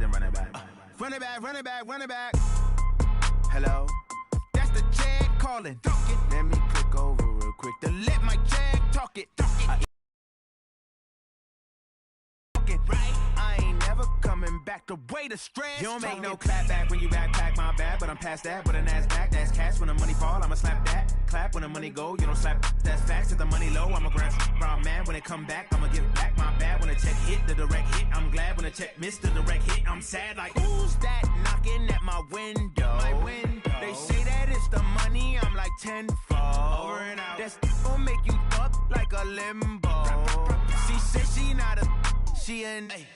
then run it back. Run it back, run it back, run it back. Hello? That's the check calling. Let me click over real quick to let my check talk it. I ain't never coming back to way to stress. You don't make no clap back when you backpack, my bad. But I'm past that, but an ass back, that's cash. When the money fall, I'ma slap that. Clap when the money go, you don't slap, that's facts. If the money low, I'ma grab brown man. When it come back, I'ma give back my bad. When the check hit, the direct hit, I'm glad. When the check missed, the direct hit, I'm sad. Like, who's that knocking at my window? They say that it's the money, I'm like tenfold. Over and out. That's gon' make you up like a limbo. She said she not a, she an, hey.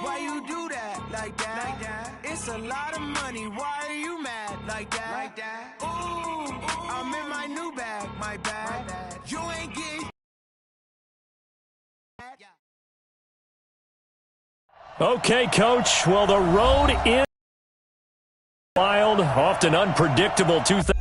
Why you do that like that? It's a lot of money. Why are you mad like that? Ooh, I'm in my new bag, my bad. You ain't getting. Okay, Coach. Well, the road is wild, often unpredictable 2000.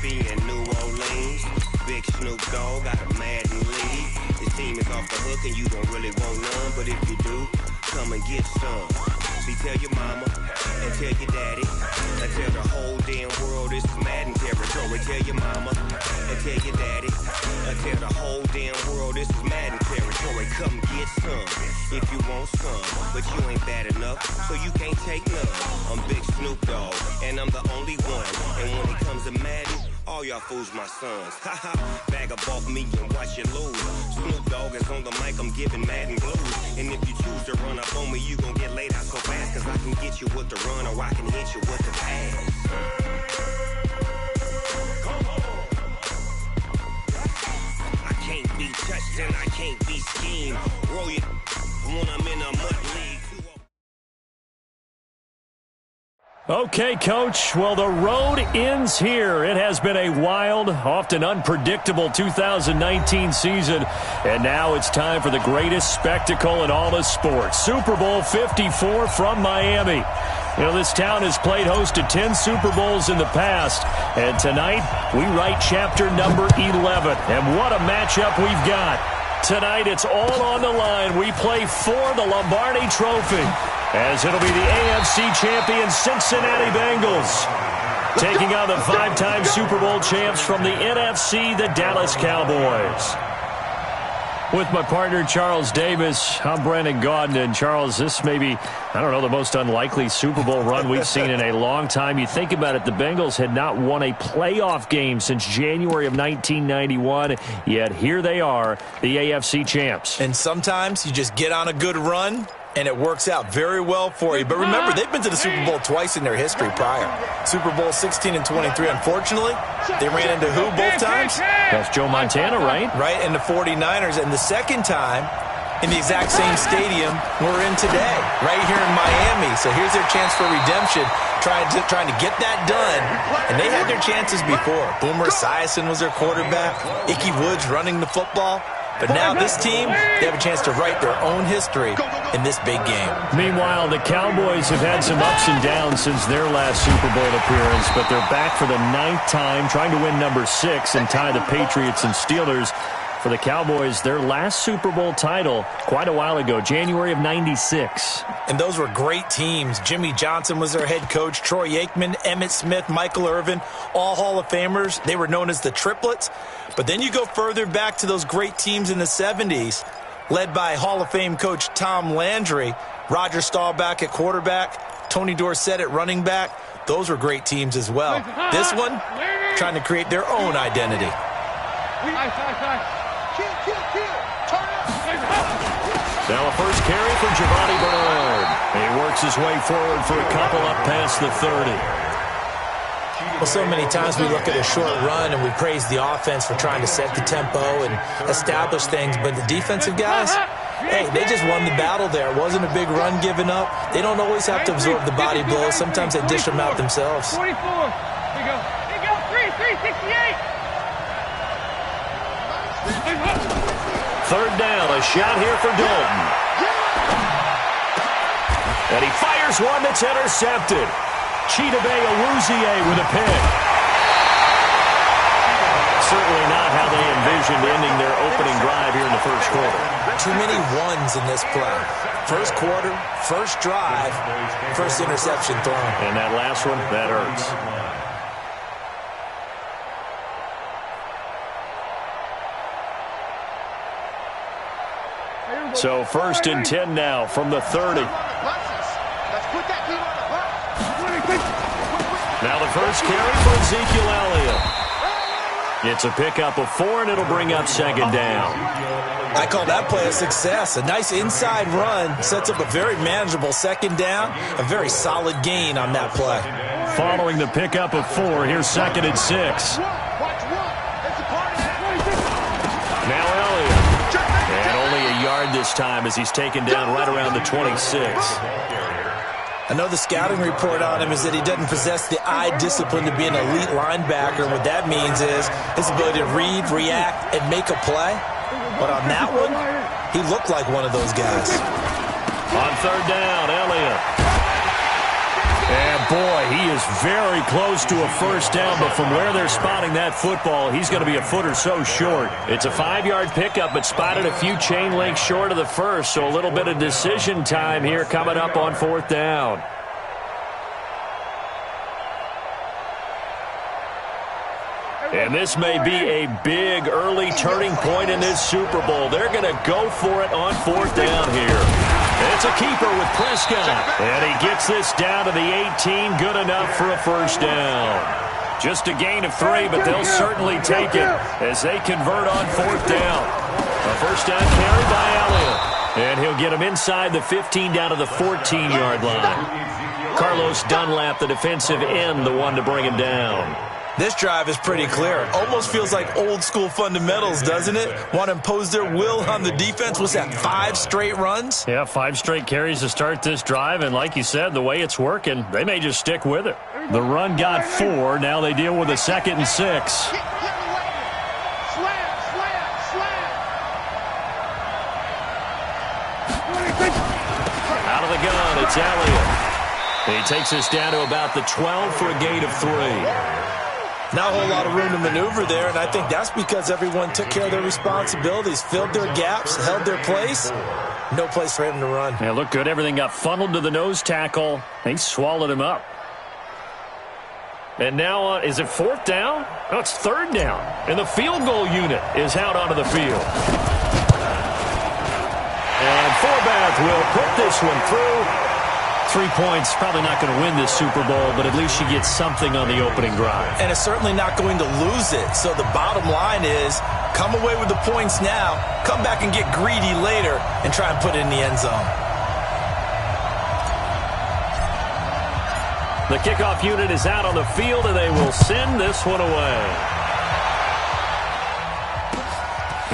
And New Orleans, Big Snoop Dogg got a Madden lead. His team is off the hook and you don't really want none, but if you do, come and get some. See, tell your mama and tell your daddy and tell the whole damn world this is Madden territory. Tell your mama and tell your daddy and tell the whole damn world this is Madden territory. Come get some if you want some, but you ain't bad enough, so you can't take none. I'm Big Snoop Dogg and I'm the only one, and when it comes to Madden, all y'all fools my sons. Haha, bag up off me and watch you lose. Snoop Dogg is on the mic, I'm giving Madden blues. And if you choose to run up on me, you gon' get laid out so fast, cause I can get you with the run or I can hit you with the pass. I can't be touched and I can't be schemed. Roll you when I'm in a mud league. Okay, Coach. Well, the road ends here. It has been a wild, often unpredictable 2019 season. And now it's time for the greatest spectacle in all of sports. Super Bowl 54 from Miami. You know, this town has played host to 10 Super Bowls in the past. And tonight, we write chapter number 11. And what a matchup we've got. Tonight, it's all on the line. We play for the Lombardi Trophy, as it'll be the AFC champion Cincinnati Bengals taking on the five-time Super Bowl champs from the NFC, the Dallas Cowboys. With my partner, Charles Davis, I'm Brandon Gaudin. And, Charles, this may be, I don't know, the most unlikely Super Bowl run we've seen in a long time. You think about it, the Bengals had not won a playoff game since January of 1991, yet here they are, the AFC champs. And sometimes you just get on a good run, and it works out very well for you. But remember, they've been to the Super Bowl twice in their history prior. Super Bowl 16 and 23, unfortunately, they ran into who both times? That's Joe Montana, right? Right, and the 49ers. And the second time in the exact same stadium we're in today, right here in Miami. So here's their chance for redemption, trying to get that done. And they had their chances before. Boomer Esiason was their quarterback. Ickey Woods running the football. But now this team, they have a chance to write their own history in this big game. Meanwhile, the Cowboys have had some ups and downs since their last Super Bowl appearance, but they're back for the 9th time, trying to win number 6 and tie the Patriots and Steelers. For the Cowboys, their last Super Bowl title quite a while ago, January of '96. And those were great teams. Jimmy Johnson was their head coach, Troy Aikman, Emmitt Smith, Michael Irvin, all Hall of Famers. They were known as the Triplets. But then you go further back to those great teams in the 70s, led by Hall of Fame coach Tom Landry, Roger Staubach at quarterback, Tony Dorsett at running back. Those were great teams as well. This one, trying to create their own identity. Now a first carry from Giovanni Bernard. He works his way forward for a couple up past the 30. Well, so many times we look at a short run and we praise the offense for trying to set the tempo and establish things, but the defensive guys, Hey, they just won the battle there. It wasn't a big run given up. They don't always have to absorb the body blows. Sometimes they dish them out themselves. 44. Here you go. 368. Third down, a shot here for Dalton. And he fires one that's intercepted. Chidobe Awuzie with a pick. Certainly not how they envisioned ending their opening drive here in the first quarter. Too many ones in this play. First quarter, first drive, first interception thrown. And that last one, that hurts. So 1st and 10 now from the 30. Now the first carry for Ezekiel Elliott. It's a pickup of 4, and it'll bring up 2nd down. I call that play a success. A nice inside run sets up a very manageable 2nd down. A very solid gain on that play. Following the pickup of 4, here's 2nd and 6. Now Elliott. And only a yard this time as he's taken down right around the 26. I know the scouting report on him is that he doesn't possess the eye discipline to be an elite linebacker. What that means is his ability to read, react, and make a play. But on that one, he looked like one of those guys. On 3rd down, Elliott. And boy, he is very close to a first down, but from where they're spotting that football, he's going to be a foot or so short. It's a 5-yard pickup, but spotted a few chain links short of the first, so a little bit of decision time here coming up on 4th down. And this may be a big early turning point in this Super Bowl. They're going to go for it on 4th down here. It's a keeper with Prescott. And he gets this down to the 18. Good enough for a first down. Just a gain of 3, but they'll certainly take it as they convert on 4th down. A first down carry by Elliott. And he'll get him inside the 15 down to the 14-yard line. Carlos Dunlap, the defensive end, the one to bring him down. This drive is pretty clear. Almost feels like old-school fundamentals, doesn't it? Want to impose their will on the defense. Was that 5 straight runs? Yeah, 5 straight carries to start this drive, and like you said, the way it's working, they may just stick with it. The run got 4. Now they deal with a 2nd and 6. Out of the gun, it's Elliott. He takes us down to about the 12 for a gain of 3. Not a whole lot of room to maneuver there, and I think that's because everyone took care of their responsibilities, filled their gaps, held their place. No place for him to run. Yeah, looked good. Everything got funneled to the nose tackle. They swallowed him up. And now, is it 4th down? No, it's 3rd down. And the field goal unit is out onto the field. And Forbath will put this one through. 3 points, probably not going to win this Super Bowl, but at least you get something on the opening drive. And it's certainly not going to lose it. So the bottom line is, come away with the points now, come back and get greedy later, and try and put it in the end zone. The kickoff unit is out on the field, and they will send this one away.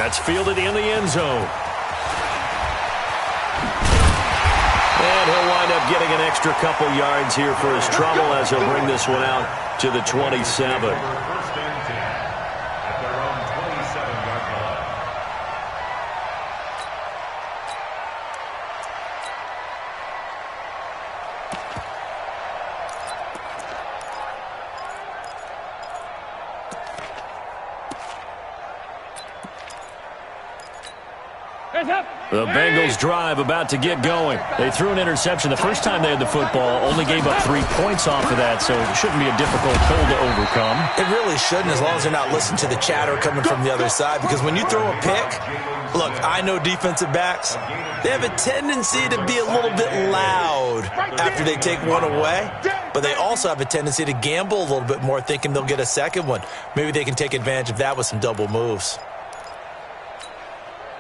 That's fielded in the end zone. And he'll wind up getting an extra couple yards here for his trouble as he'll bring this one out to the 27. The Bengals drive about to get going. They threw an interception the first time they had the football, only gave up 3 points off of that, so it shouldn't be a difficult hole to overcome. It really shouldn't, as long as they're not listening to the chatter coming from the other side, because when you throw a pick, look, I know defensive backs, they have a tendency to be a little bit loud after they take one away, but they also have a tendency to gamble a little bit more, thinking they'll get a second one. Maybe they can take advantage of that with some double moves.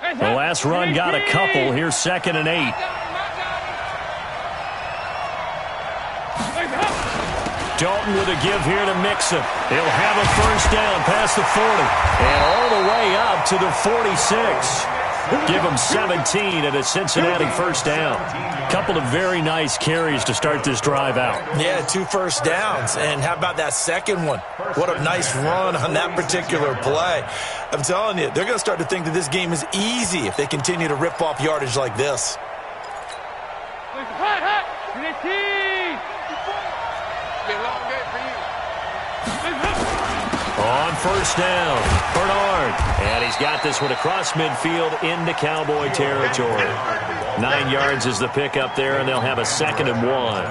The last run got a couple. Here's 2nd and 8. Dalton with a give here to Mixon. He'll have a first down past the 40 and all the way up to the 46. Give them 17 and a Cincinnati first down. Couple of very nice carries to start this drive out. Yeah, 2 first downs. And how about that second one? What a nice run on that particular play. I'm telling you, they're going to start to think that this game is easy if they continue to rip off yardage like this. On first down, Bernard. And he's got this one across midfield into Cowboy territory. 9 yards is the pickup there, and they'll have a 2nd and 1.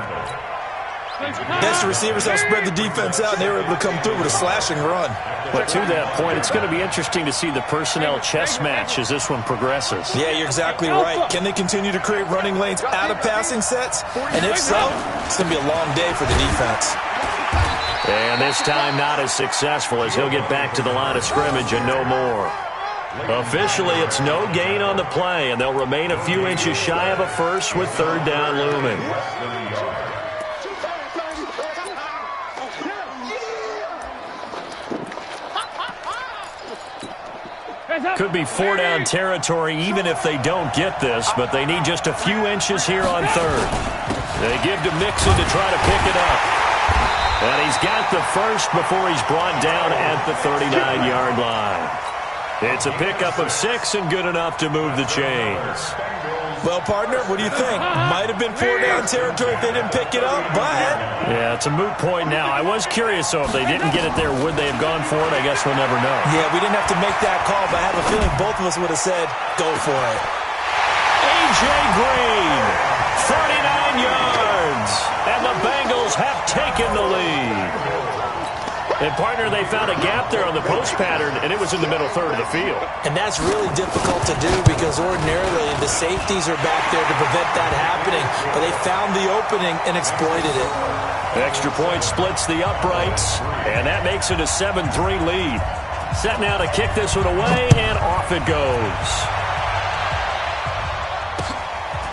Extra receivers help spread the defense out, and they were able to come through with a slashing run. But to that point, it's going to be interesting to see the personnel chess match as this one progresses. Yeah, you're exactly right. Can they continue to create running lanes out of passing sets? And if so, it's going to be a long day for the defense. And this time not as successful as he'll get back to the line of scrimmage and no more. Officially, it's no gain on the play, and they'll remain a few inches shy of a first with 3rd down looming. Could be 4-down territory even if they don't get this, but they need just a few inches here on 3rd. They give to Mixon to try to pick it up. And he's got the first before he's brought down at the 39-yard line. It's a pickup of 6 and good enough to move the chains. Well, partner, what do you think? Might have been 4-down territory if they didn't pick it up, but... Yeah, it's a moot point now. I was curious, though, if they didn't get it there, would they have gone for it? I guess we'll never know. Yeah, we didn't have to make that call, but I have a feeling both of us would have said, go for it. A.J. Green, 39 yards, and the Bengals have taken the lead. And, partner, they found a gap there on the post pattern, and it was in the middle 3rd of the field. And that's really difficult to do because ordinarily the safeties are back there to prevent that happening. But they found the opening and exploited it. Extra point splits the uprights, and that makes it a 7-3 lead. Set now to kick this one away, and off it goes.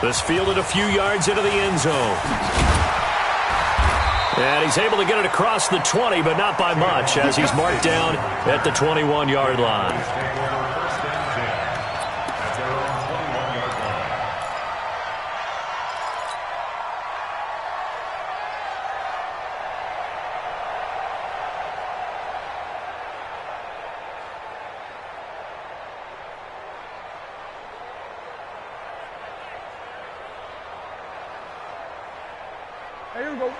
This fielded a few yards into the end zone. And he's able to get it across the 20, but not by much, as he's marked down at the 21-yard line.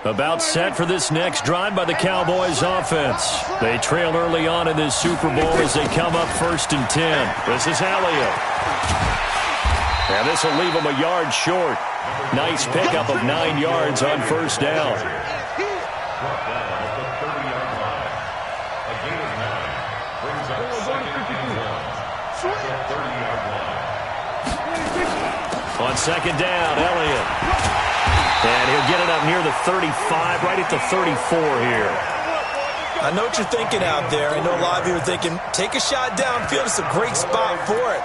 About set for this next drive by the Cowboys offense. They trail early on in this Super Bowl as they come up 1st and 10. This is Elliott. And this will leave them a yard short. Nice pickup of 9 yards on first down. On 2nd down, Elliott. And he'll get it up near the 35, right at the 34 here. I know what you're thinking out there. I know a lot of you are thinking, take a shot downfield. It's a great spot for it.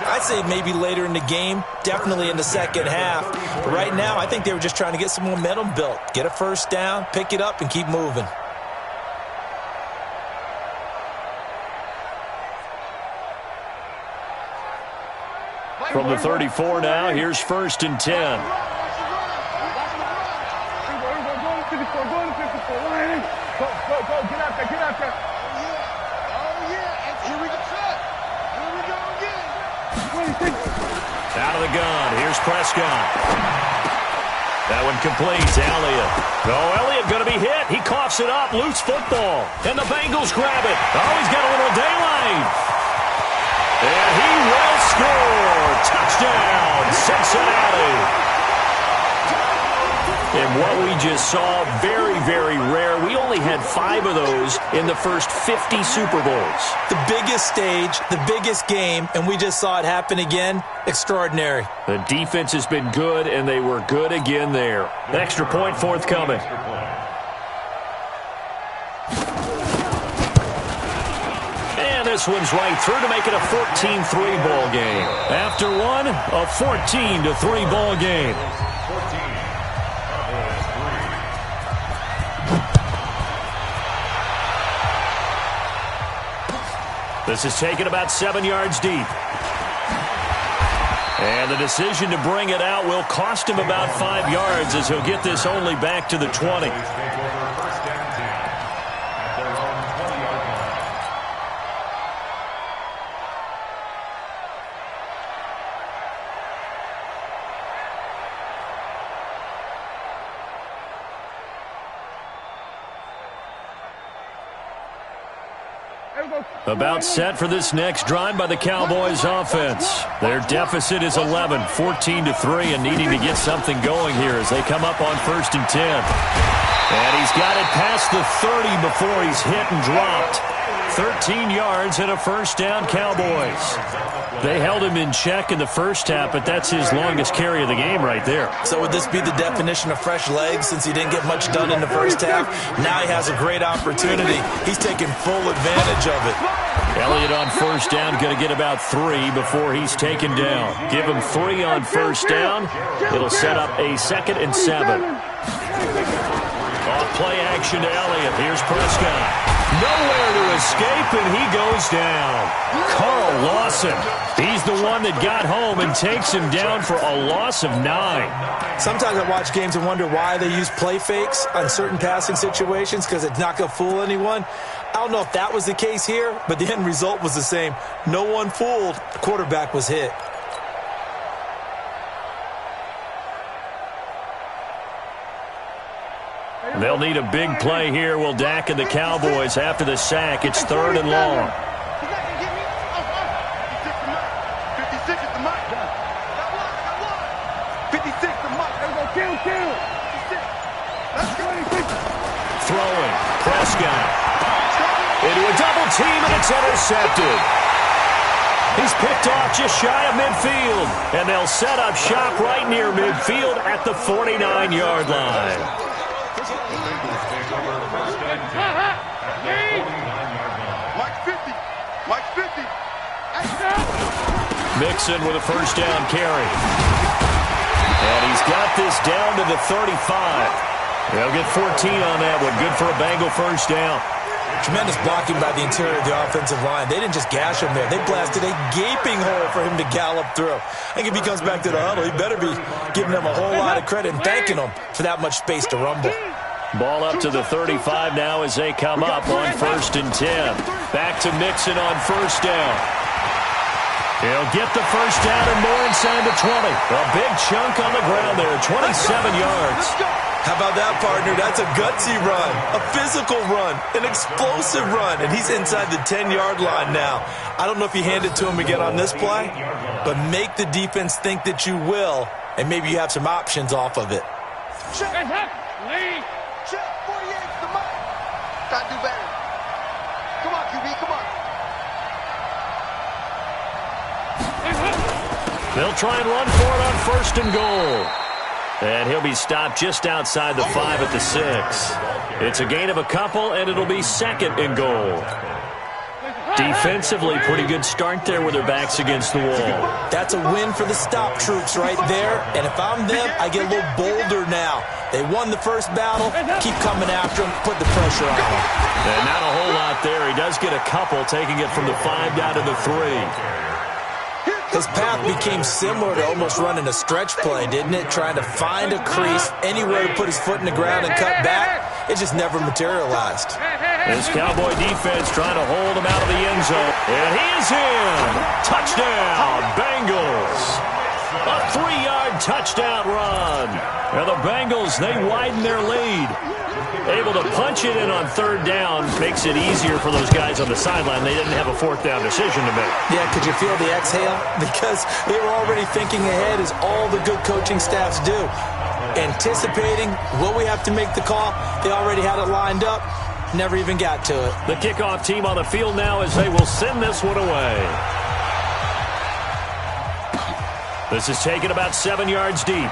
I'd say maybe later in the game, definitely in the second half. But right now, I think they were just trying to get some momentum built. Get a first down, pick it up, and keep moving. From the 34 now, here's 1st and 10. Out of the gun. Here's Prescott. That one completes. Elliott. Oh, Elliott going to be hit. He coughs it up. Loose football. And the Bengals grab it. Oh, he's got a little daylight. And he will score. Touchdown, Cincinnati. And what we just saw, very, very rare. We only had 5 of those in the first 50 Super Bowls. The biggest stage, the biggest game, and we just saw it happen again. Extraordinary. The defense has been good, and they were good again there. Extra point forthcoming. And this one's right through to make it a 14-3 ball game. After one, a 14-3 ball game. This is taken about 7 yards deep. And the decision to bring it out will cost him about 5 yards as he'll get this only back to the 20. About set for this next drive by the Cowboys offense. Their deficit is 11, 14-3, and needing to get something going here as they come up on 1st and 10. And he's got it past the 30 before he's hit and dropped. 13 yards and a first down, Cowboys. They held him in check in the first half, but that's his longest carry of the game right there. So would this be the definition of fresh legs since he didn't get much done in the first half? Now he has a great opportunity. He's taking full advantage of it. Elliott on first down, going to get about 3 before he's taken down. Give him 3 on first down. It'll set up a 2nd and 7. Off play action to Elliott. Here's Prescott. Nowhere to escape, and he goes down. Carl Lawson. He's the one that got home and takes him down for a loss of 9. Sometimes I watch games and wonder why they use play fakes on certain passing situations because it's not going to fool anyone. I don't know if that was the case here, but the end result was the same. No one fooled. The quarterback was hit. They'll need a big play here. Will Dak and the Cowboys after the sack. It's 3rd and long. 56 at the mic. 56 the mic. Kill. Throwing. Prescott. Into a double team, and it's intercepted. He's picked off just shy of midfield. And they'll set up shop right near midfield at the 49-yard line. Mike 50. Mixon with a first down carry. And he's got this down to the 35. They'll get 14 on that one. Good for a Bengal first down. Tremendous blocking by the interior of the offensive line. They didn't just gash him there. They blasted a gaping hole for him to gallop through. I think if he comes back to the huddle, he better be giving them a whole lot of credit and thanking them for that much space to rumble. Ball up to the 35 now as they come up on 1st and 10. Back to Mixon on first down. He'll get the first down and more inside the 20. A big chunk on the ground there, 27 yards. How about that, partner? That's a gutsy run, a physical run, an explosive run, and he's inside the 10-yard line now. I don't know if you hand it to him again on this play, but make the defense think that you will, and maybe you have some options off of it. Check 48's the mic. Gotta do better. Come on, QB, come on. They'll try and run for it on 1st and goal. And he'll be stopped just outside the 5 at the 6. It's a gain of a couple, and it'll be 2nd and goal. Defensively, pretty good start there with their backs against the wall. That's a win for the stop troops right there. And if I'm them, I get a little bolder now. They won the first battle. Keep coming after them. Put the pressure on them. And not a whole lot there. He does get a couple, taking it from the 5 down to the 3. His path became similar to almost running a stretch play, didn't it? Trying to find a crease, anywhere to put his foot in the ground and cut back. It just never materialized. This Cowboy defense trying to hold him out of the end zone. And he is in. Touchdown, Bengals. A 3-yard touchdown run. Now the Bengals, they widen their lead. Able to punch it in on 3rd down makes it easier for those guys on the sideline. They didn't have a 4th down decision to make. Yeah, could you feel the exhale? Because they were already thinking ahead, as all the good coaching staffs do. Anticipating, will we have to make the call? They already had it lined up. Never even got to it. The kickoff team on the field now as they will send this one away. This is taken about 7 yards deep.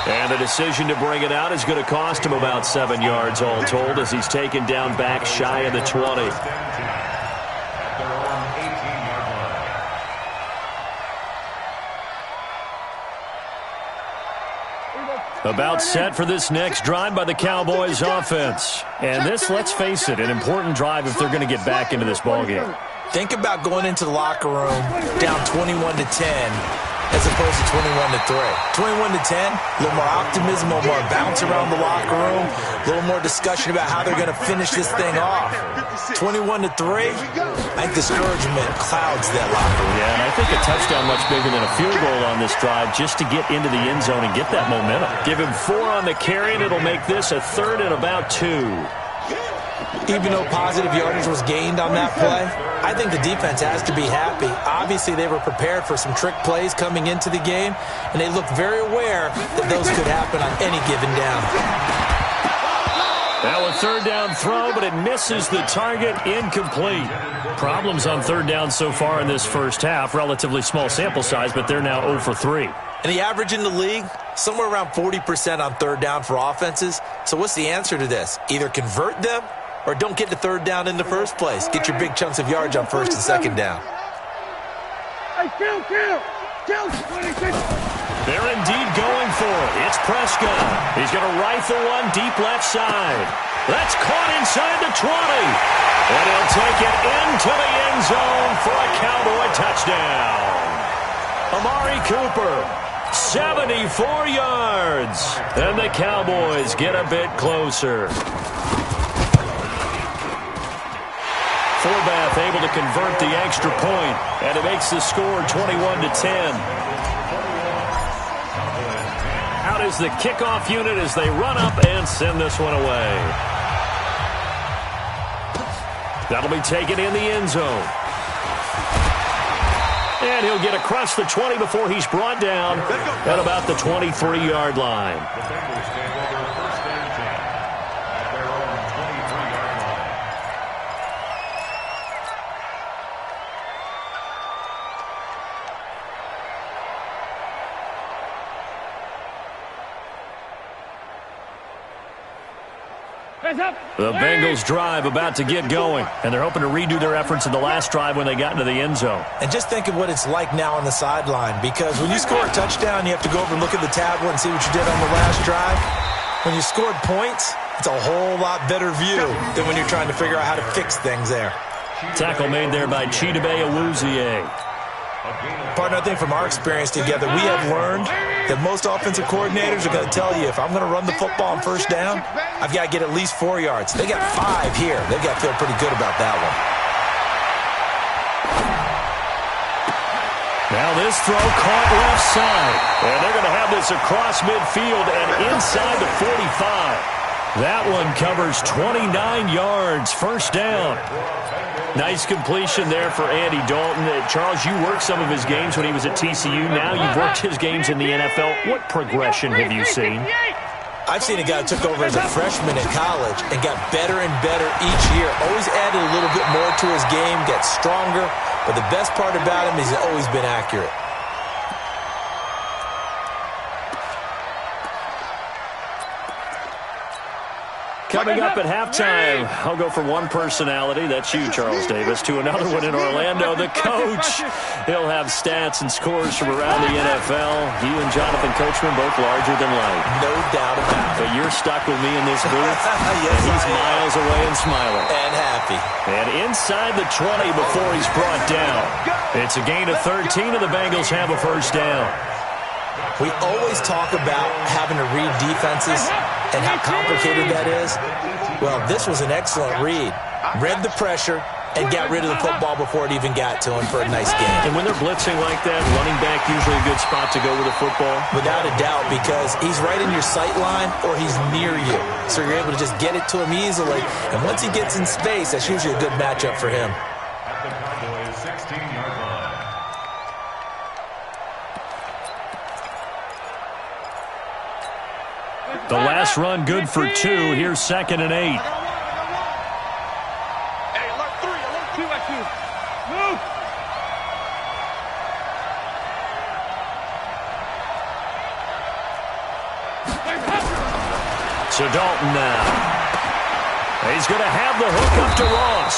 And the decision to bring it out is going to cost him about 7 yards all told as he's taken down back shy of the 20. About set for this next drive by the Cowboys offense. And this, let's face it, an important drive if they're going to get back into this ballgame. Think about going into the locker room down 21-10 as opposed to 21-3. 21-10, a little more optimism, a little more bounce around the locker room, a little more discussion about how they're going to finish this thing off. 21-3, I think discouragement clouds that locker room. Yeah, and I think a touchdown much bigger than a field goal on this drive just to get into the end zone and get that momentum. Give him 4 on the carry, and it'll make this a 3rd and about 2. Even though positive yardage was gained on that play, I think the defense has to be happy. Obviously, they were prepared for some trick plays coming into the game, and they looked very aware that those could happen on any given down. Now a 3rd down throw, but it misses the target, incomplete. Problems on 3rd down so far in this first half. Relatively small sample size, but they're now 0 for 3. And the average in the league, somewhere around 40% on 3rd down for offenses. So what's the answer to this? Either convert them or don't get to 3rd down in the first place. Get your big chunks of yards on 1st and 2nd down. They're indeed going for it. It's Prescott. He's going to rifle one deep left side. That's caught inside the 20. And he'll take it into the end zone for a Cowboy touchdown. Amari Cooper, 74 yards. And the Cowboys get a bit closer. Forbath able to convert the extra point, and it makes the score 21-10. Out is the kickoff unit as they run up and send this one away. That'll be taken in the end zone. And he'll get across the 20 before he's brought down at about the 23-yard line. The Bengals drive about to get going, and they're hoping to redo their efforts in the last drive when they got into the end zone. And just think of what it's like now on the sideline, because when you score a touchdown, you have to go over and look at the tablet and see what you did on the last drive. When you scored points, it's a whole lot better view than when you're trying to figure out how to fix things there. Tackle made there by Chidobe Awuzie. Partner, I think from our experience together, we have learned that most offensive coordinators are going to tell you, if I'm going to run the football on 1st down, I've got to get at least 4 yards. They got 5 here. They've got to feel pretty good about that one. Now this throw caught left side. And they're going to have this across midfield and inside the 45. That one covers 29 yards. 1st down. Nice completion there for Andy Dalton. Charles, you worked some of his games when he was at TCU. Now you've worked his games in the NFL. What progression have you seen? I've seen a guy who took over as a freshman in college and got better and better each year. Always added a little bit more to his game, got stronger. But the best part about him is he's always been accurate. Coming up at halftime, I'll go from one personality, that's you, Charles Davis, to another one in Orlando, the coach. He'll have stats and scores from around the NFL. You and Jonathan Coachman both larger than life. No doubt about it. But you're stuck with me in this booth, yes, and he's miles away and smiling. And happy. And inside the 20 before he's brought down. It's a gain of 13, and the Bengals have a 1st down. We always talk about having to read defenses and how complicated that is. Well, this was an excellent read. Read the pressure and got rid of the football before it even got to him for a nice game. And when they're blitzing like that, running back usually a good spot to go with the football? Without a doubt, because he's right in your sight line or he's near you. So you're able to just get it to him easily. And once he gets in space, that's usually a good matchup for him. The last run good for 2. Here's 2nd and 8. Hey, alert 3, alert 2 at you. Move. To Dalton now. He's going to have the hook up to Ross.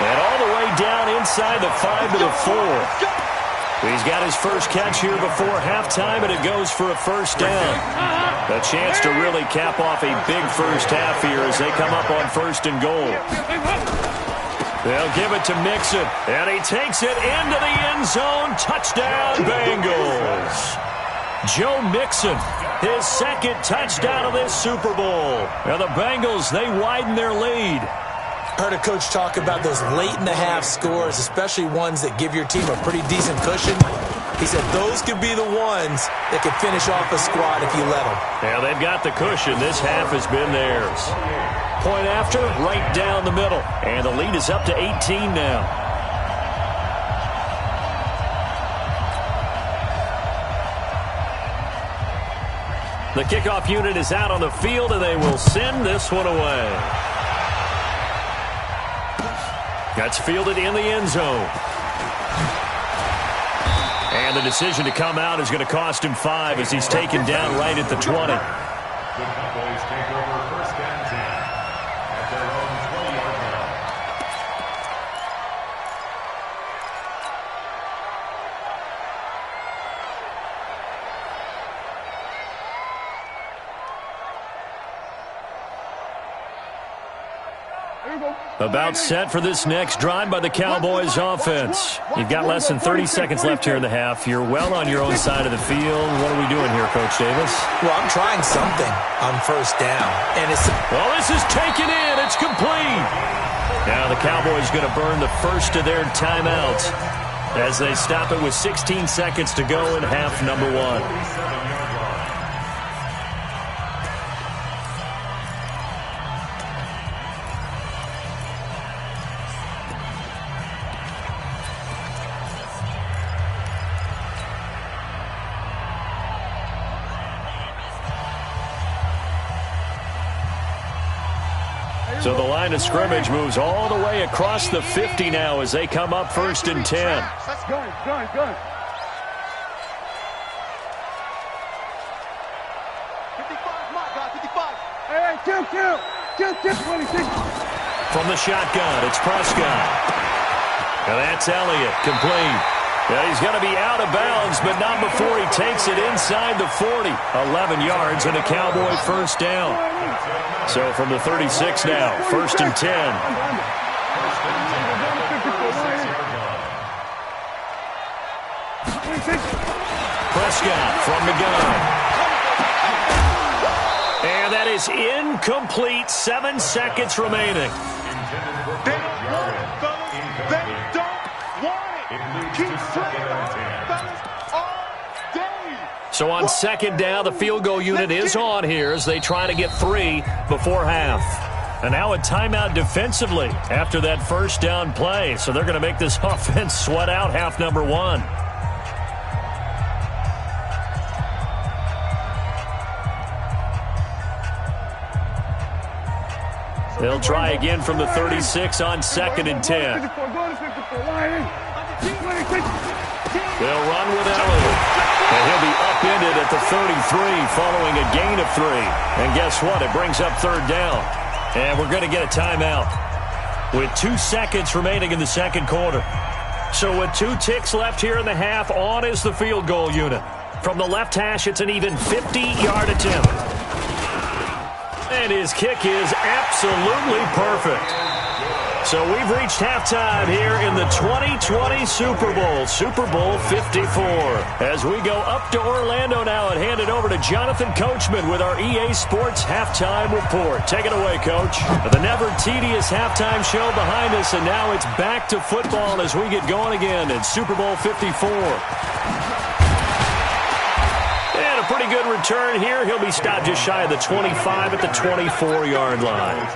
And all the way down inside the 5 to the 4. He's got his first catch here before halftime, and it goes for a 1st down. A chance to really cap off a big first half here as they come up on 1st and goal. They'll give it to Mixon, and he takes it into the end zone. Touchdown, Bengals. Joe Mixon, his second touchdown of this Super Bowl. Now the Bengals, they widen their lead. Heard a coach talk about those late-in-the-half scores, especially ones that give your team a pretty decent cushion. He said those could be the ones that could finish off a squad if you let them. Yeah, they've got the cushion. This half has been theirs. Point after, right down the middle. And the lead is up to 18 now. The kickoff unit is out on the field, and they will send this one away. That's fielded in the end zone. And the decision to come out is going to cost him 5 as he's taken down right at the 20. The Cowboys take over 1st and 10 at their own 20-yard line. About set for this next drive by the Cowboys offense. You've got less than 30 seconds left here in the half. You're well on your own side of the field. What are we doing here, Coach Davis? Well, I'm trying something on 1st down. And it's... Well, this is taken in. It's complete. Now the Cowboys going to burn the first of their timeouts as they stop it with 16 seconds to go in half number 1. So the line of scrimmage moves all the way across the 50 now as they come up 1st and 10. Let's go. Go. 55, my God, 55. Hey, kill. 26. From the shotgun, it's Prescott. And that's Elliott, complete. Yeah, he's going to be out of bounds, but not before he takes it inside the 40. 11 yards and a Cowboy 1st down. So from the 36 now, 1st and 10. Prescott from the gun. And that is incomplete. 7 seconds remaining. They don't want it, fellas. They don't want it. Keep playing fellas, all day. So on 2nd down, the field goal unit is on here as they try to get 3 before half. And now a timeout defensively after that 1st down play. So they're going to make this offense sweat out half number 1. They'll try again from the 36 on 2nd and 10. They'll run with Elliott. And he'll be upended at the 33 following a gain of 3. And guess what? It brings up 3rd down. And we're going to get a timeout with 2 seconds remaining in the 2nd quarter. So with 2 ticks left here in the half, on is the field goal unit. From the left hash, it's an even 50-yard attempt. And his kick is absolutely perfect. So we've reached halftime here in the 2020 Super Bowl, Super Bowl 54. As we go up to Orlando now and hand it over to Jonathan Coachman with our EA Sports Halftime Report. Take it away, Coach. The never-tedious halftime show behind us, and now it's back to football as we get going again in Super Bowl 54. And a pretty good return here. He'll be stopped just shy of the 25 at the 24-yard line.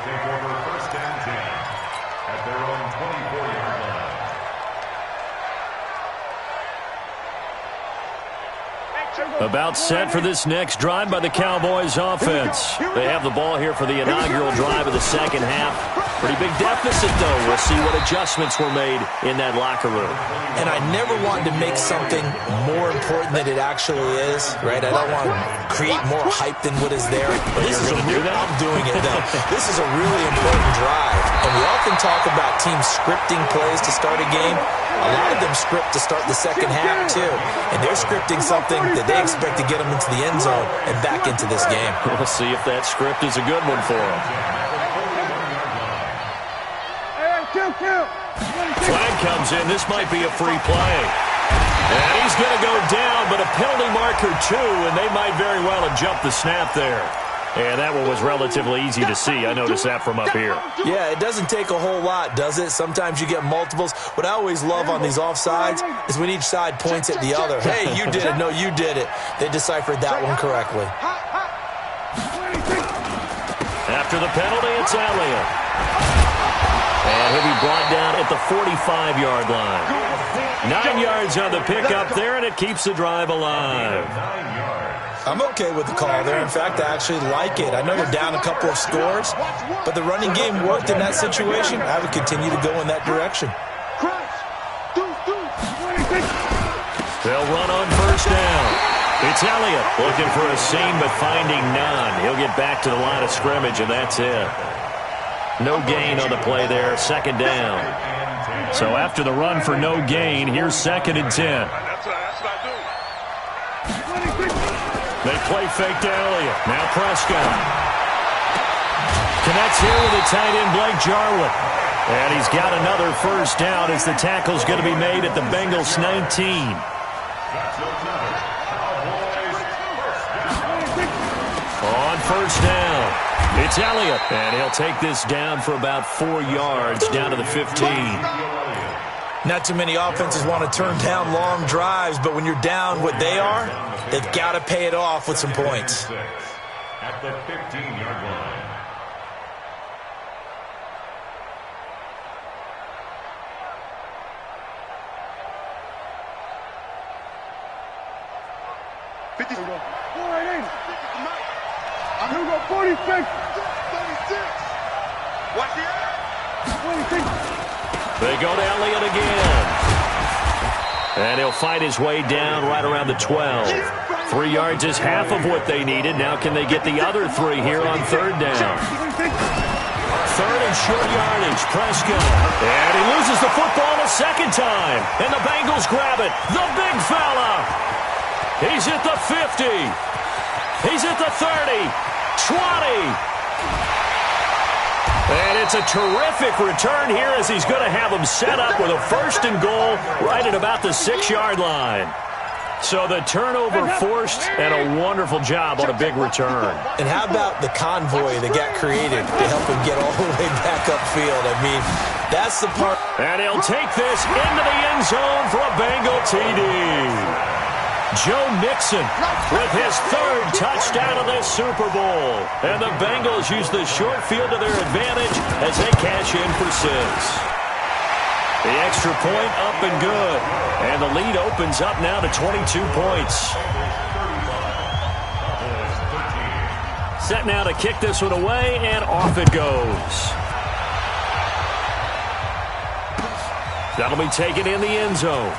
About set for this next drive by the Cowboys offense. They have the ball here for the inaugural drive of the 2nd half. Pretty big deficit, though. We'll see what adjustments were made in that locker room. And I never wanted to make something more important than it actually is, right? I don't want to create more hype than what is there. But this is I'm doing it, though. This is a really important drive. And we often talk about teams scripting plays to start a game. A lot of them script to start the 2nd half, too. And they're scripting something that they expect to get them into the end zone and back into this game. We'll see if that script is a good one for them. Flag comes in. This might be a free play. And he's going to go down, but a penalty marker too, and they might very well have jumped the snap there. And that one was relatively easy to see. I noticed that from up here. Yeah, it doesn't take a whole lot, does it? Sometimes you get multiples. What I always love on these offsides is when each side points at the other. Hey, you did it. No, you did it. They deciphered that one correctly. After the penalty, it's Elliott. And he'll be brought down at the 45-yard line. 9 yards on the pickup there, and it keeps the drive alive. I'm okay with the call there. In fact, I actually like it. I know they're down a couple of scores, but the running game worked in that situation. I would continue to go in that direction. They'll run on first down. It's Elliott looking for a seam, but finding none. He'll get back to the line of scrimmage, and that's it. No gain on the play there, second down. So after the run for no gain, here's 2nd and 10. They play fake to Elliott. Now Prescott. Connects here with the tight end, Blake Jarwin. And he's got another first down as the tackle's going to be made at the Bengals 19. On first down, it's Elliott, and he'll take this down for about 4 yards, down to the 15. Not too many offenses want to turn down long drives, but when you're down what they are, they've got to pay it off with some points. At the 15-yard line. I'm going to go 46. 36. Watch the air. 26. They go to Elliott again. And he'll fight his way down right around the 12. 3 yards is half of what they needed. Now can they get the other 3 here on third down? Third and short yardage, Prescott. And he loses the football a second time. And the Bengals grab it. The big fella. He's at the 50. He's at the 30. 20. And it's a terrific return here as he's going to have him set up with a 1st and goal right at about the 6-yard line. So the turnover forced and a wonderful job on a big return. And how about the convoy that got created to help him get all the way back upfield? I mean, that's the part. And he'll take this into the end zone for a Bengal TD. Joe Mixon with his 3rd touchdown of this Super Bowl. And the Bengals use the short field to their advantage as they cash in for 6. The extra point up and good. And the lead opens up now to 22 points. Set now to kick this one away, and off it goes. That'll be taken in the end zone.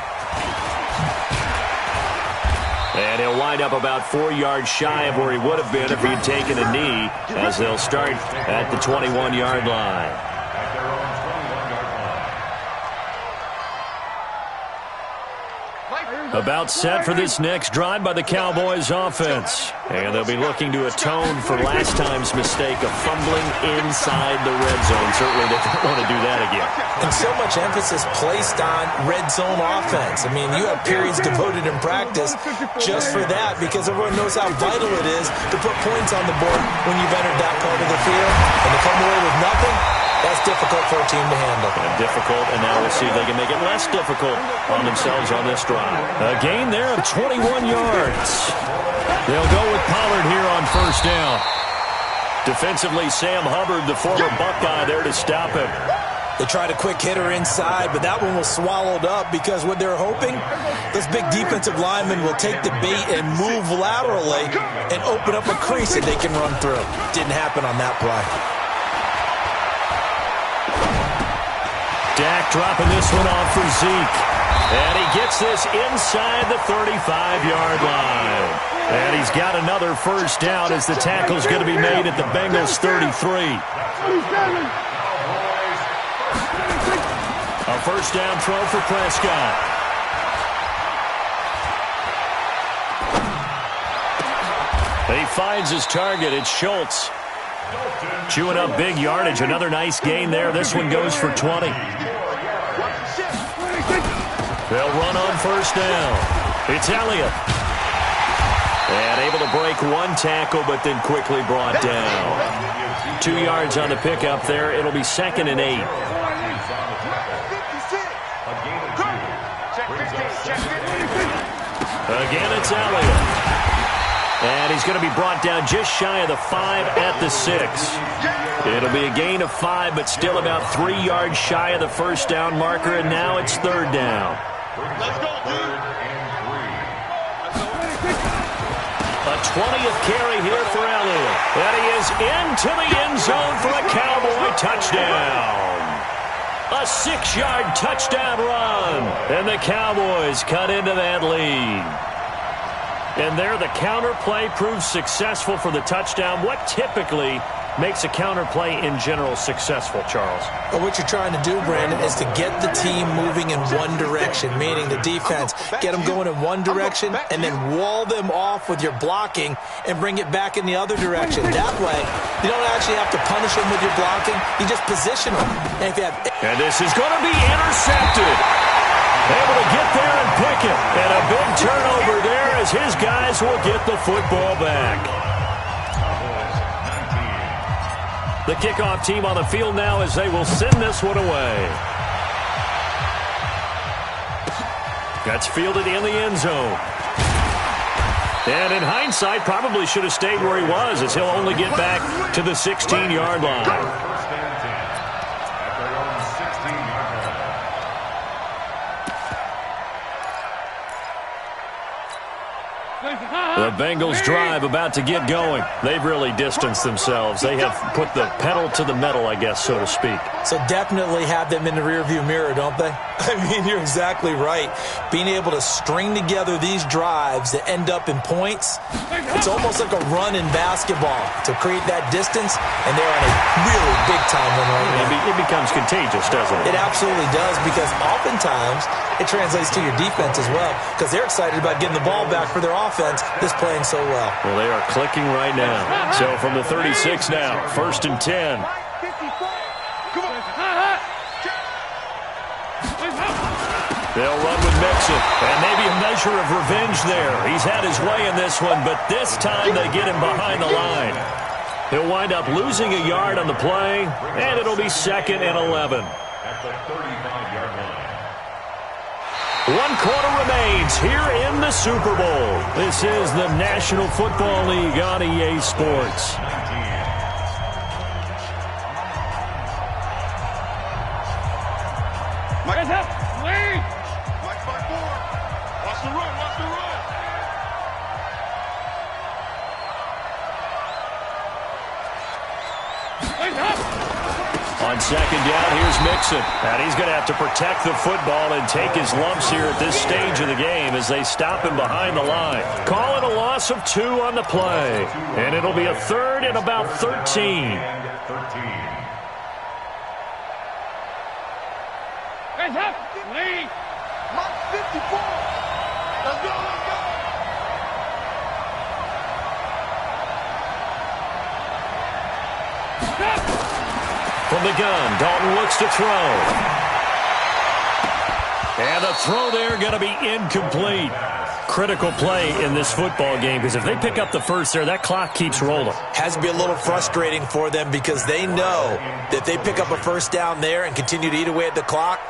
And he'll wind up about 4 yards shy of where he would have been if he'd taken a knee, as they'll start at the 21-yard line. About set for this next drive by the Cowboys offense. And they'll be looking to atone for last time's mistake of fumbling inside the red zone. Certainly they don't want to do that again. And so much emphasis placed on red zone offense. I mean, you have periods devoted in practice just for that, because everyone knows how vital it is to put points on the board when you've entered that part of the field. And to come away with nothing, that's difficult for a team to handle. And difficult, and now we'll see if they can make it less difficult on themselves on this drive. A gain there of 21 yards. They'll go with Pollard here on first down. Defensively, Sam Hubbard, the former Buckeye, there to stop him. They tried a quick hitter inside, but that one was swallowed up because what they're hoping, this big defensive lineman will take the bait and move laterally and open up a crease that they can run through. Didn't happen on that play. Dak dropping this one off for Zeke. And he gets this inside the 35-yard line. And he's got another first down as the tackle's going to be made at the Bengals 33. A first down throw for Prescott. He finds his target. It's Schultz. Chewing up big yardage. Another nice gain there. This one goes for 20. They'll run on first down. It's Elliott. And able to break one tackle, but then quickly brought down. 2 yards on the pickup there. It'll be 2nd and 8. Again, it's Elliott. And he's going to be brought down just shy of the 5 at the 6. It'll be a gain of 5, but still about 3 yards shy of the first down marker, and now it's 3rd down. Let's go, dude. A 20th carry here for Elliott. And he is into the end zone for a Cowboy touchdown. A 6-yard touchdown run. And the Cowboys cut into that lead. And there the counter play proves successful for the touchdown. What typically makes a counter play in general successful, Charles? Well, what you're trying to do, Brandon, is to get the team moving in one direction, meaning the defense, get them going in one direction and then wall them off with your blocking and bring it back in the other direction. That way, you don't actually have to punish them with your blocking. You just position them. And this is going to be intercepted. Able to get there and pick it. And a big turnover there as his guys will get the football back. The kickoff team on the field now as they will send this one away. That's fielded in the end zone. And in hindsight, probably should have stayed where he was as he'll only get back to the 16-yard line. The Bengals drive about to get going. They've really distanced themselves. They have put the pedal to the metal, I guess, so to speak. So definitely have them in the rearview mirror, don't they? I mean, you're exactly right. Being able to string together these drives that end up in points, it's almost like a run in basketball to create that distance, and they're on a really big-time run right now. It becomes contagious, doesn't it? It absolutely does, because oftentimes it translates to your defense as well, because they're excited about getting the ball back for their offense that's playing so well. Well, they are clicking right now. So from the 36 now, 1st and 10. They'll run with Mixon, and maybe a measure of revenge there. He's had his way in this one, but this time they get him behind the line. He'll wind up losing a yard on the play, and it'll be 2nd and 11. At the 35-yard line. 1 quarter remains here in the Super Bowl. This is the National Football League on EA Sports. Mike's up. Lead. Mike's by 4. Watch the run. Watch the run. On 2nd down, here's Mixon. And he's going to have to protect the football and take his lumps here at this stage of the game as they stop him behind the line. Call it a loss of 2 on the play. And it'll be a 3rd and about 13. Hands up. Lead. Mike 54. Let's go. Let's go. From the gun, Dalton looks to throw. And the throw there going to be incomplete. Critical play in this football game, because if they pick up the first there, that clock keeps rolling. Has to be a little frustrating for them, because they know that they pick up a first down there and continue to eat away at the clock,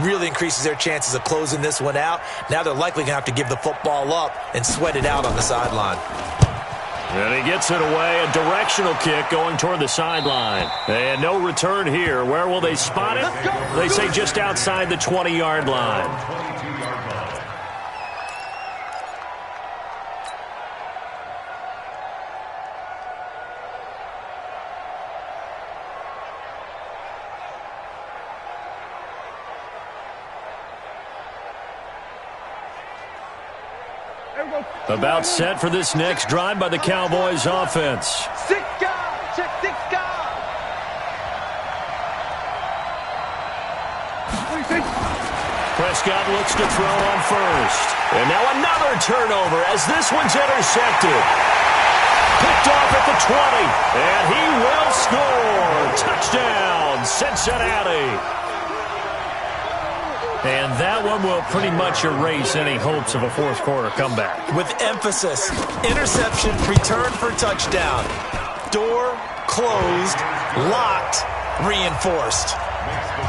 really increases their chances of closing this one out. Now they're likely going to have to give the football up and sweat it out on the sideline. And he gets it away, a directional kick going toward the sideline. And no return here. Where will they spot it? They say just outside the 20-yard line. About set for this next drive by the Cowboys offense. 6 guys. Check 6 guys. Prescott looks to throw on first. And now another turnover as this one's intercepted. Picked off at the 20. And he will score. Touchdown, Cincinnati. And that one will pretty much erase any hopes of a fourth quarter comeback. With emphasis, interception, return for touchdown. Door closed, locked, reinforced.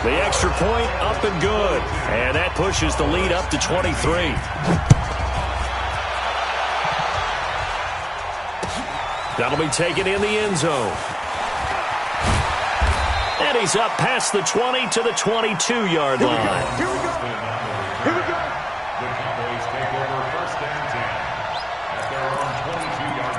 The extra point up and good. And that pushes the lead up to 23. That'll be taken in the end zone. And he's up past the 20 to the 22-yard line. Here we go. Here we go. The Cowboys take over first and 10 at their own 22-yard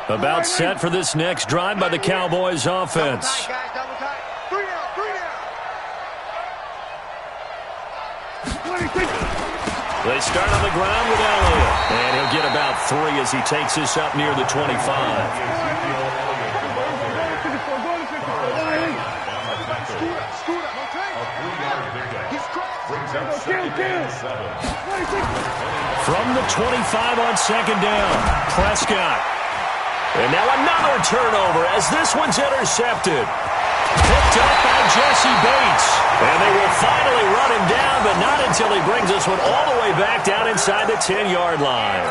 line. About set for this next drive by the Cowboys offense. Double tight, guys, double tight. 3 down, 3 down. They start on the ground with Elliott. And he'll get about 3 as he takes this up near the 25. From the 25 on second down, Prescott. And now another turnover as this one's intercepted. Picked up by Jesse Bates. And they will finally run him down, but not until he brings this one all the way back down inside the 10-yard line.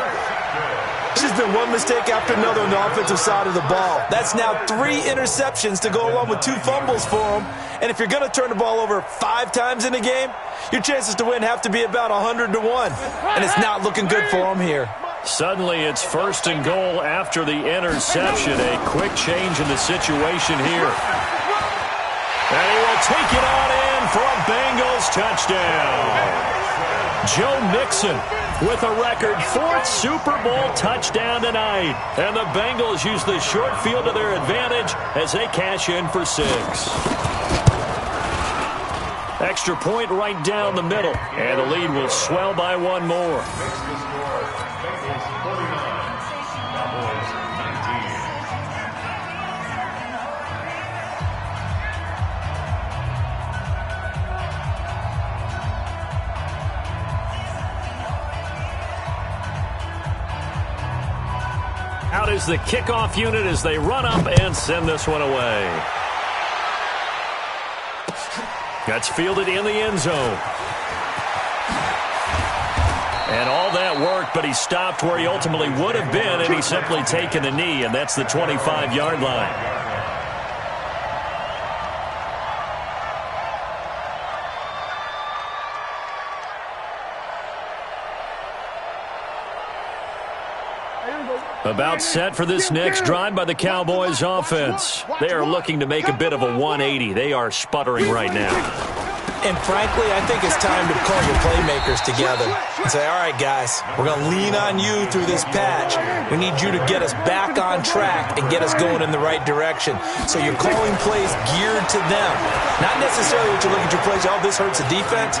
This has been one mistake after another on the offensive side of the ball. That's now 3 interceptions to go along with 2 fumbles for him. And if you're going to turn the ball over 5 times in a game, your chances to win have to be about 100 to 1. And it's not looking good for him here. Suddenly it's first and goal after the interception. A quick change in the situation here. And he will take it on in for a Bengals touchdown. Joe Mixon with a record 4th Super Bowl touchdown tonight. And the Bengals use the short field to their advantage as they cash in for 6. Extra point right down the middle. And the lead will swell by 1 more. Out is the kickoff unit as they run up and send this one away. That's fielded in the end zone. And all that worked, but he stopped where he ultimately would have been, and he's simply taken a knee, and that's the 25-yard line. About set for this next drive by the Cowboys offense. They are looking to make a bit of a 180. They are sputtering right now. And frankly, I think it's time to call your playmakers together and say, all right, guys, we're going to lean on you through this patch. We need you to get us back on track and get us going in the right direction. So you're calling plays geared to them. Not necessarily that you look at your plays, oh, this hurts the defense.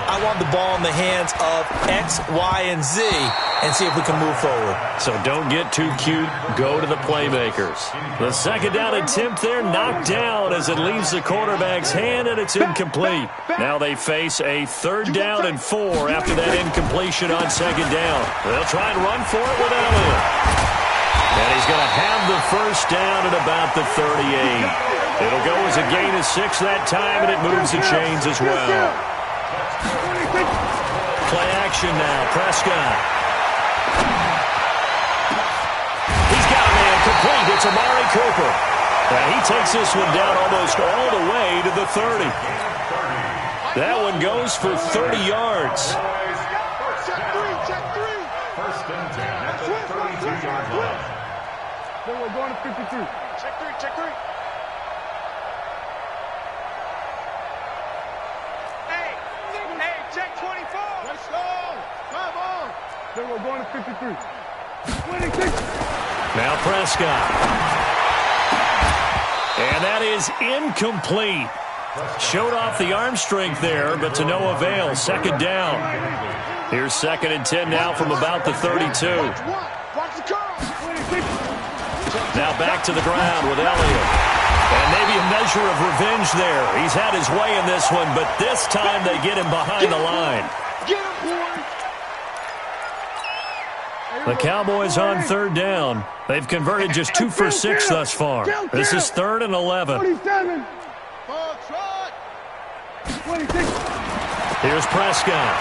I want the ball in the hands of X, Y, and Z and see if we can move forward. So don't get too cute. Go to the playmakers. The second down attempt there knocked down as it leaves the quarterback's hand, and it's incomplete. Now they face a 3rd down and 4 after that incompletion on second down. They'll try and run for it with Elliott. And he's going to have the first down at about the 38. It'll go as a gain of 6 that time, and it moves the chains as well. Play action now. Prescott. He's got a man complete. It's Amari Cooper. And he takes this one down almost all the way to the 30. That one goes for 30 yards. Check 3. First and 10 at the 32-yard line. Then we're going to 53. Check 3. Hey, check 24. Let's go. Come on. Then we're going to 53. 26. Now Prescott. And that is incomplete. Showed off the arm strength there, but to no avail. Second down. Here's 2nd and 10 now from about the 32. Now back to the ground with Elliott. And maybe a measure of revenge there. He's had his way in this one, but this time they get him behind the line. Get him, boys. Hey, The Cowboys on third down. They've converted just 2 for 6 thus far. This is 3rd and 11. 27. Here's Prescott.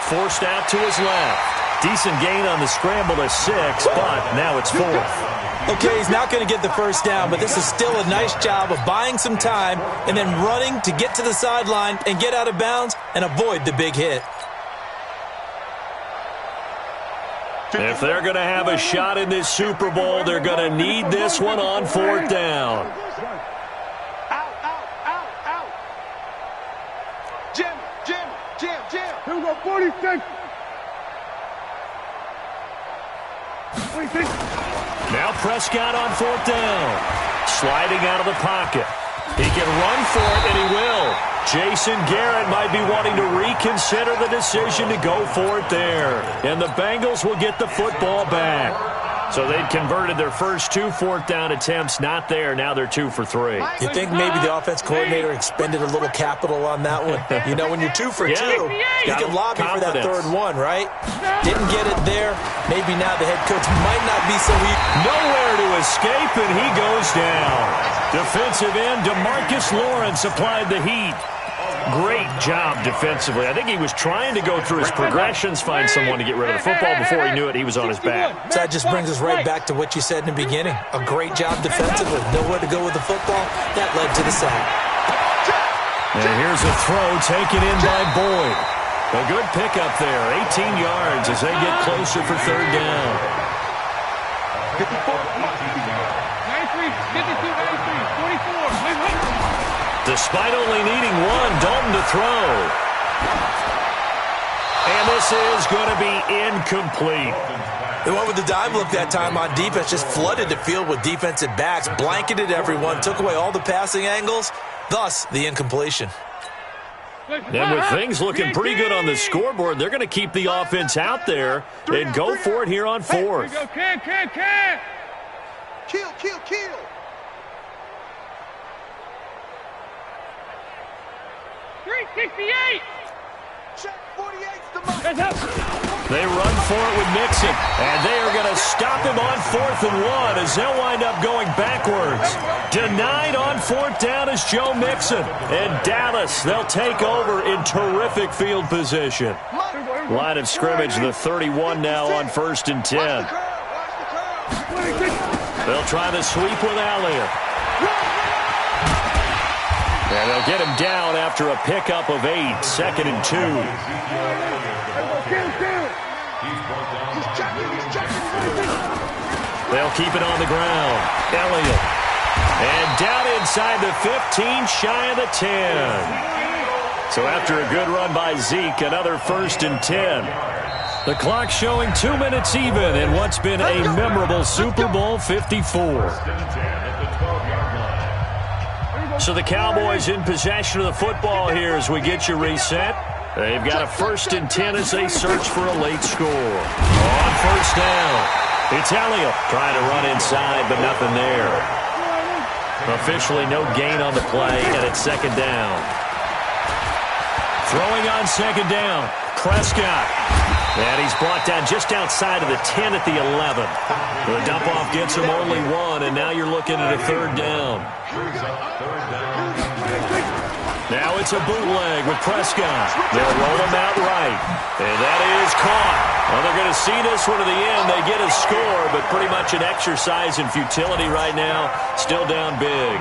Forced out to his left. Decent gain on the scramble to 6, but now it's 4th. Okay, he's not going to get the first down, but this is still a nice job of buying some time and then running to get to the sideline and get out of bounds and avoid the big hit. If they're going to have a shot in this Super Bowl, they're going to need this one on 4th down. Out. Jim. Here we go, 46. 26. Now Prescott on 4th down. Sliding out of the pocket. He can run for it, and he will. Jason Garrett might be wanting to reconsider the decision to go for it there. And the Bengals will get the football back. So they'd converted their first 2 4th down attempts. Not there. Now they're 2 for 3. You think maybe the offense coordinator expended a little capital on that one? You know, when you're 2 for 2, you can lobby for that 3rd one, right? Didn't get it there. Maybe now the head coach might not be so weak. Nowhere to escape, and he goes down. Defensive end DeMarcus Lawrence applied the heat. Great job defensively. I think he was trying to go through his progressions, find someone to get rid of the football. Before he knew it, he was on his back. So that just brings us right back to what you said in the beginning. A great job defensively. Nowhere to go with the football. That led to the sack. And here's a throw taken in by Boyd. A good pickup there. 18 yards as they get closer for 3rd down. 54. 93, 52, 93, 44. Despite only needing 1, Dalton to throw. And this is going to be incomplete. They went with the dive look that time on defense, just flooded the field with defensive backs, blanketed everyone, took away all the passing angles, thus the incompletion. And with things looking pretty good on the scoreboard, they're going to keep the offense out there and go for it here on 4th. Kill. 368. Check 48's the most. They run for it with Mixon, and they are going to stop him on 4th and 1 as they'll wind up going backwards. Denied on 4th down is Joe Mixon. And Dallas, they'll take over in terrific field position. Line of scrimmage, the 31 now on 1st and 10. They'll try the sweep with Elliott. And they'll get him down after a pickup of 8, 2nd and 2. They'll keep it on the ground. Elliott. And down inside the 15, shy of the 10. So after a good run by Zeke, another 1st and 10. The clock showing 2 minutes even in what's been a memorable Super Bowl 54. So the Cowboys in possession of the football here as we get you reset. They've got a 1st and 10 as they search for a late score. On 1st down, it's Elliott trying to run inside, but nothing there. Officially no gain on the play, and it's 2nd down. Throwing on 2nd down, Prescott. And he's brought down just outside of the 10 at the 11. The dump-off gets him only 1, and now you're looking at a 3rd down. Now it's a bootleg with Prescott. They'll roll him out right. And that is caught. Well, they're going to see this one to the end. They get a score, but pretty much an exercise in futility right now. Still down big.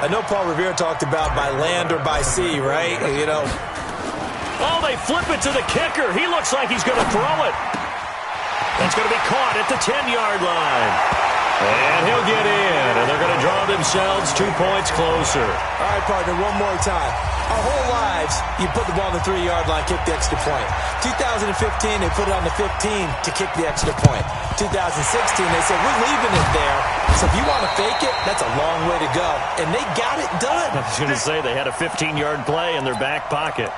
I know Paul Revere talked about by land or by sea, right? You know. Oh, they flip it to the kicker. He looks like he's going to throw it. That's going to be caught at the 10-yard line. And he'll get in, and they're going to draw themselves 2 points closer. All right, partner, one more time. Our whole lives, you put the ball on the 3-yard line, kick the extra point. 2015, they put it on the 15 to kick the extra point. 2016, they said, we're leaving it there. So if you want to fake it, that's a long way to go. And they got it done. I was going to say, they had a 15-yard play in their back pocket.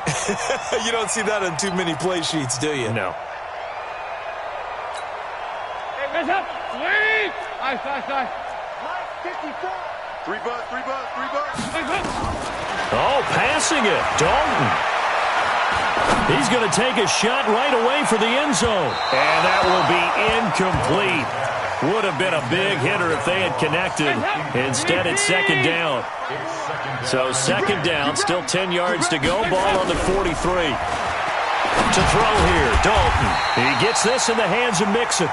You don't see that on too many play sheets, do you? No. Hey, what's up? Sweet! Nice. 54. 3 bucks. Oh, passing it. Dalton. He's going to take a shot right away for the end zone. And that will be incomplete. Would have been a big hitter if they had connected. Instead, it's second down. So second down, still 10 yards to go. Ball on the 43. To throw here, Dalton. He gets this in the hands of Mixon.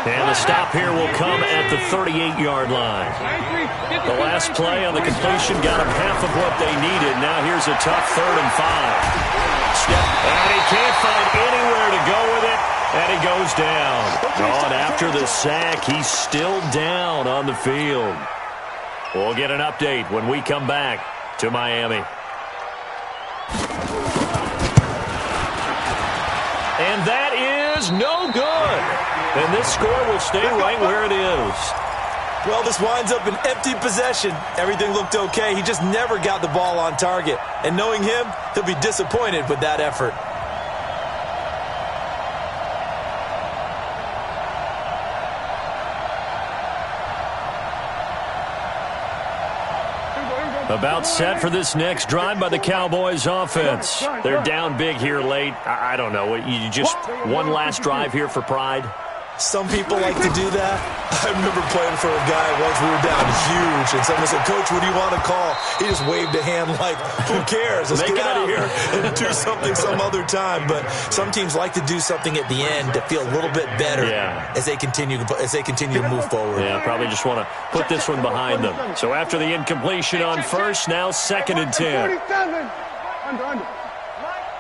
And the stop here will come at the 38-yard line. The last play on the completion got him half of what they needed. Now here's a tough 3rd and 5. And he can't find anywhere to go with it. And he goes down. Oh, and after the sack, he's still down on the field. We'll get an update when we come back to Miami. And that is no good. And this score will stay right where it is. Well, this winds up an empty possession. Everything looked okay. He just never got the ball on target. And knowing him, he'll be disappointed with that effort. About set for this next drive by the Cowboys offense. They're down big here late. I don't know. You just one last drive here for pride? Some people like to do that. I remember playing for a guy once. We were down huge, and someone said, "Coach, what do you want to call?" He just waved a hand like, "Who cares? Let's get out of here and do something some other time." But some teams like to do something at the end to feel a little bit better as they continue to move forward. Yeah, probably just want to put this one behind them. So after the incompletion on first, now 2nd and 10. Under.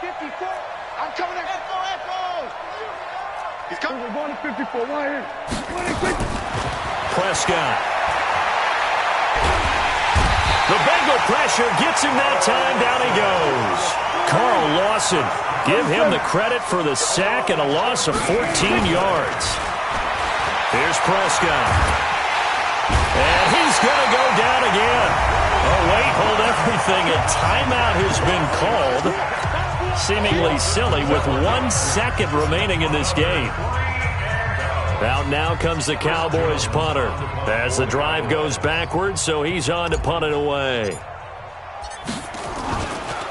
54. I'm coming in. He's coming. We're going to 54. Right here. Prescott. The Bengal pressure gets him that time. Down he goes. Carl Lawson. Give him the credit for the sack and a loss of 14 yards. Here's Prescott. And he's going to go down again. Oh, wait, hold everything. A timeout has been called. Seemingly silly with 1 second remaining in this game. Out now comes the Cowboys punter as the drive goes backwards, so he's on to punt it away.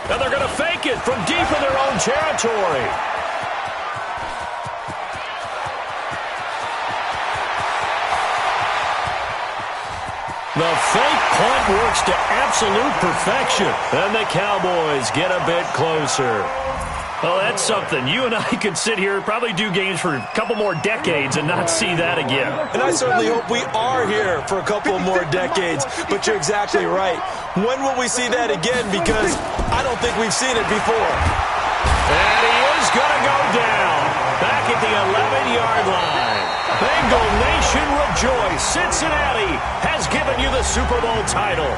And they're going to fake it from deep in their own territory. The fake punt works to absolute perfection. And the Cowboys get a bit closer. Well, that's something. You and I could sit here and probably do games for a couple more decades and not see that again. And I certainly hope we are here for a couple more decades. But you're exactly right. When will we see that again? Because I don't think we've seen it before. And he is going to go down. Back at the 11-yard line. Bengal Nation rejoice. Cincinnati has given you the Super Bowl title.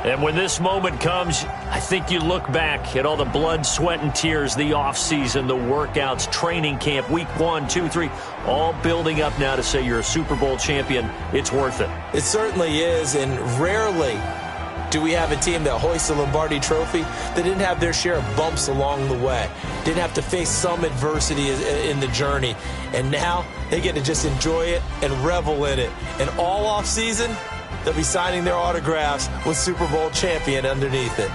And when this moment comes, I think you look back at all the blood, sweat, and tears, the offseason, the workouts, training camp, week 1, 2, 3, all building up now to say you're a Super Bowl champion. It's worth it. It certainly is, and rarely do we have a team that hoists the Lombardi Trophy that didn't have their share of bumps along the way, didn't have to face some adversity in the journey, and now they get to just enjoy it and revel in it. And all offseason, they'll be signing their autographs with Super Bowl champion underneath it.